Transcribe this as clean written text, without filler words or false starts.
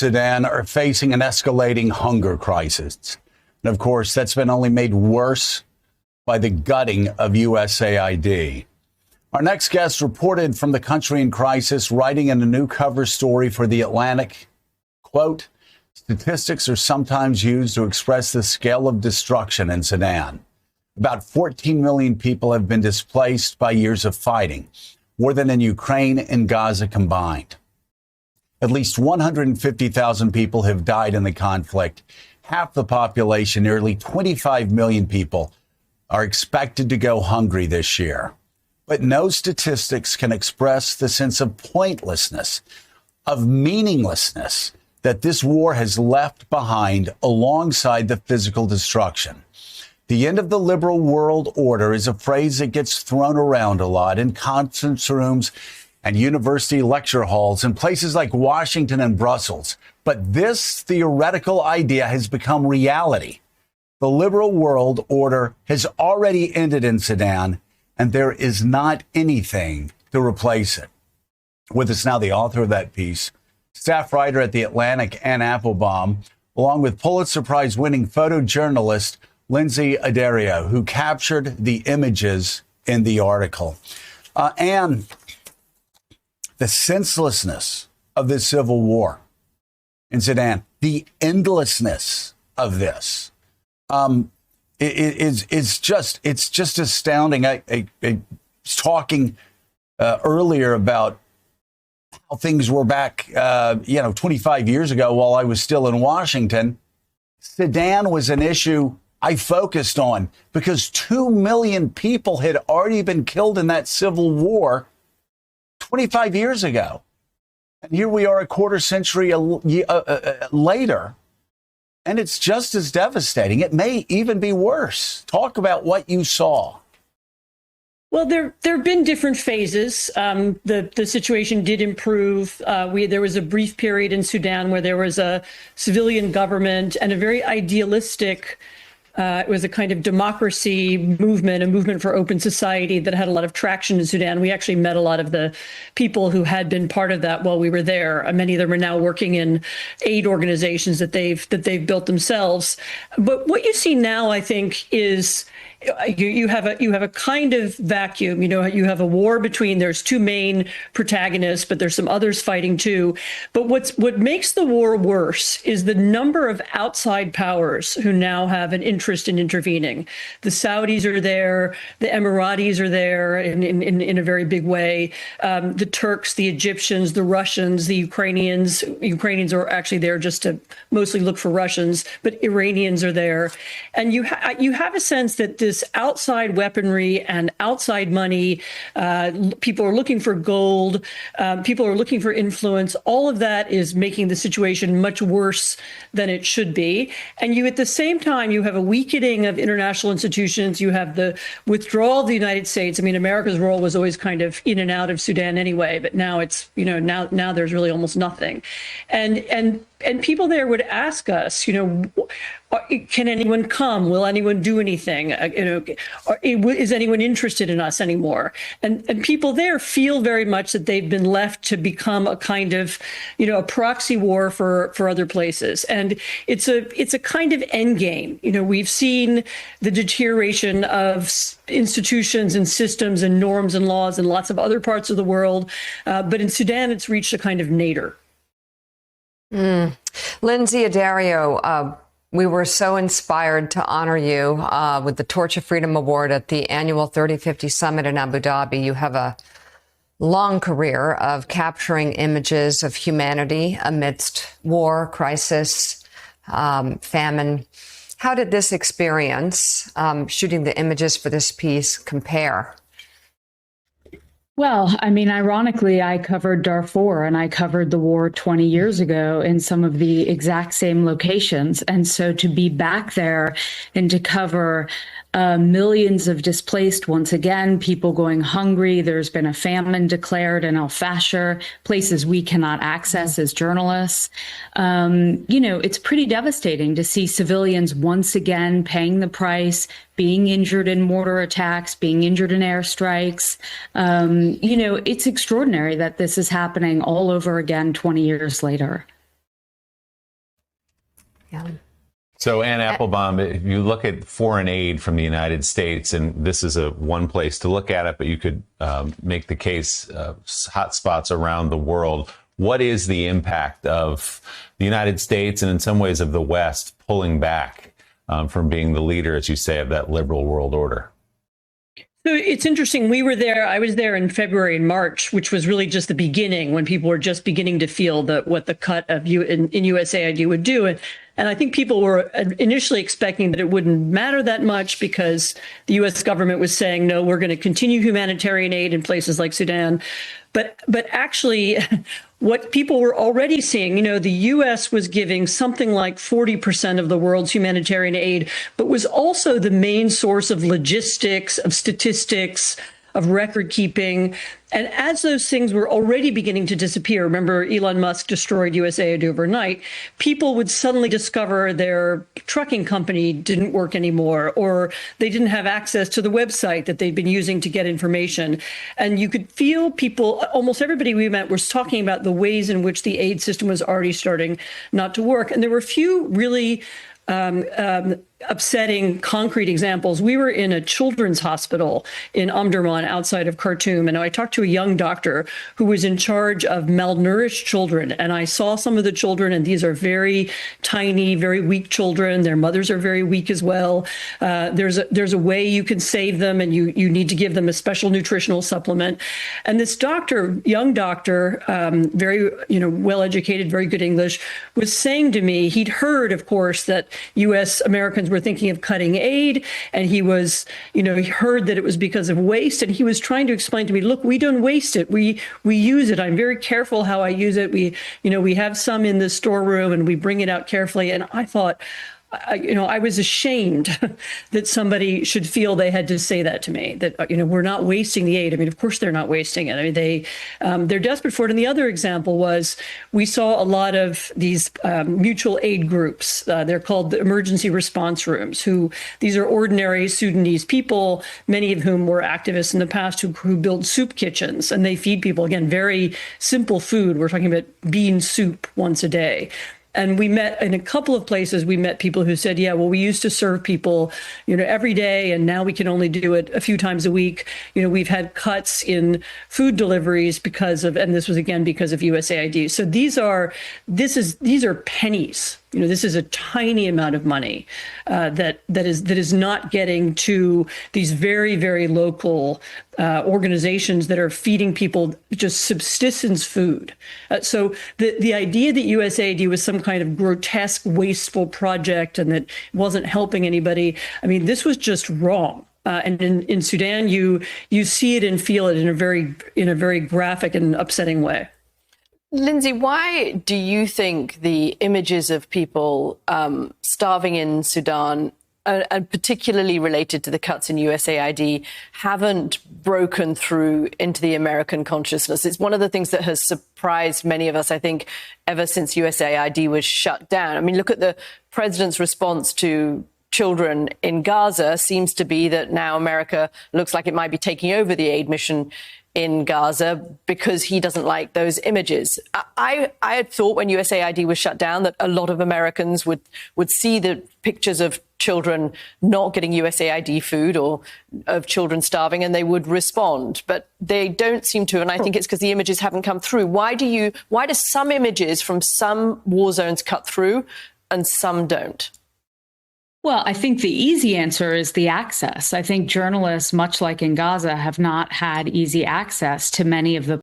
Sudan are facing an escalating hunger crisis. And of course, that's been only made worse by the gutting of USAID. Our next guest reported from the country in crisis, writing in a new cover story for The Atlantic, quote, "Statistics are sometimes used to express the scale of destruction in Sudan. About 14 million people have been displaced by years of fighting, more than in Ukraine and Gaza combined. At least 150,000 people have died in the conflict. Half the population, nearly 25 million people, are expected to go hungry this year. But no statistics can express the sense of pointlessness, of meaninglessness that this war has left behind alongside the physical destruction. The end of the liberal world order is a phrase that gets thrown around a lot in conference rooms and university lecture halls in places like Washington and Brussels. But this theoretical idea has become reality. The liberal world order has already ended in Sudan, and there is not anything to replace it. With us now, the author of that piece, staff writer at The Atlantic, Ann Applebaum, along with Pulitzer Prize-winning photojournalist Lindsay Addario, who captured the images in the article. Ann, the senselessness of this civil war in Sudan, the endlessness of this, it's just astounding. I was talking earlier about how things were back, 25 years ago while I was still in Washington. Sudan was an issue I focused on because 2 million people had already been killed in that civil war 25 years ago. And here we are a quarter century later, and it's just as devastating. It may even be worse. Talk about what you saw. Well, there have been different phases. The situation did improve. There was a brief period in Sudan where there was a civilian government and a very idealistic it was a kind of democracy movement, a movement for open society that had a lot of traction in Sudan. We actually met a lot of the people who had been part of that while we were there. Many of them are now working in aid organizations that they've built themselves. But what you see now, I think, is you have a kind of vacuum. You have a war between, there's two main protagonists, but there's some others fighting too. But what makes the war worse is the number of outside powers who now have an interest in intervening. The Saudis are there, the Emiratis are there in a very big way. The Turks, the Egyptians, the Russians, the Ukrainians. Ukrainians are actually there just to mostly look for Russians, but Iranians are there, and you have a sense that this outside weaponry and outside money, people are looking for gold, people are looking for influence. All of that is making the situation much worse than it should be. And at the same time, you have a weakening of international institutions. You have the withdrawal of the United States. I mean, America's role was always kind of in and out of Sudan anyway, but now it's, now there's really almost nothing. And people there would ask us, can anyone come? Will anyone do anything? Is anyone interested in us anymore? And people there feel very much that they've been left to become a kind of, a proxy war for other places. And it's a kind of end game. We've seen the deterioration of institutions and systems and norms and laws in lots of other parts of the world. But in Sudan, it's reached a kind of nadir. Lindsay Addario, we were so inspired to honor you with the Torch of Freedom Award at the annual 3050 Summit in Abu Dhabi. You have a long career of capturing images of humanity amidst war, crisis, famine. How did this experience, shooting the images for this piece, compare? Well, I mean, ironically, I covered Darfur and I covered the war 20 years ago in some of the exact same locations. And so to be back there and to cover millions of displaced, once again, people going hungry. There's been a famine declared in Al-Fashir, places we cannot access as journalists. It's pretty devastating to see civilians once again paying the price, being injured in mortar attacks, being injured in airstrikes. It's extraordinary that this is happening all over again 20 years later. Yeah. So, Ann Applebaum, if you look at foreign aid from the United States, and this is one place to look at it, but you could make the case hotspots around the world. What is the impact of the United States and in some ways of the West pulling back from being the leader, as you say, of that liberal world order? So it's interesting. We were there. I was there in February and March, which was really just the beginning when people were just beginning to feel what the cut of in USAID would do. And I think people were initially expecting that it wouldn't matter that much because the U.S. government was saying, no, we're going to continue humanitarian aid in places like Sudan. But actually, what people were already seeing, the U.S. was giving something like 40% of the world's humanitarian aid, but was also the main source of logistics, of statistics, of record keeping. And as those things were already beginning to disappear, remember Elon Musk destroyed USAID overnight, people would suddenly discover their trucking company didn't work anymore, or they didn't have access to the website that they'd been using to get information. And you could feel people, almost everybody we met was talking about the ways in which the aid system was already starting not to work. And there were a few really upsetting concrete examples. We were in a children's hospital in Omdurman outside of Khartoum, and I talked to a young doctor who was in charge of malnourished children. And I saw some of the children, and these are very tiny, very weak children. Their mothers are very weak as well. There's a way you can save them, and you need to give them a special nutritional supplement. And this doctor, young doctor, very well-educated, very good English, was saying to me, he'd heard, of course, that U.S. Americans were thinking of cutting aid, and he was, he heard that it was because of waste, and he was trying to explain to me, look, we don't waste it, we use it. I'm very careful how I use it. We have some in the storeroom, and we bring it out carefully. And I thought, I was ashamed that somebody should feel they had to say that to me, that, we're not wasting the aid. I mean, of course they're not wasting it. I mean, they're desperate for it. And the other example was we saw a lot of these mutual aid groups. They're called the emergency response rooms, these are ordinary Sudanese people, many of whom were activists in the past who build soup kitchens, and they feed people, again, very simple food. We're talking about bean soup once a day. And we met in a couple of places. We met people who said, yeah, well, we used to serve people, every day, and now we can only do it a few times a week. We've had cuts in food deliveries and this was again because of USAID. So these are pennies. This is a tiny amount of money that is not getting to these very, very local organizations that are feeding people just subsistence food. So the idea that USAID was some kind of grotesque, wasteful project and that wasn't helping anybody, I mean, this was just wrong. And in Sudan, you see it and feel it in a very graphic and upsetting way. Lindsay, why do you think the images of people starving in Sudan, and particularly related to the cuts in USAID, haven't broken through into the American consciousness? It's one of the things that has surprised many of us, I think, ever since USAID was shut down. I mean, look at the president's response to children in Gaza seems to be that now America looks like it might be taking over the aid mission in Gaza because he doesn't like those images. I had thought when USAID was shut down that a lot of Americans would see the pictures of children not getting USAID food or of children starving and they would respond, but they don't seem to. And I think it's because the images haven't come through. Why do some images from some war zones cut through and some don't? Well, I think the easy answer is the access. I think journalists, much like in Gaza, have not had easy access to many of the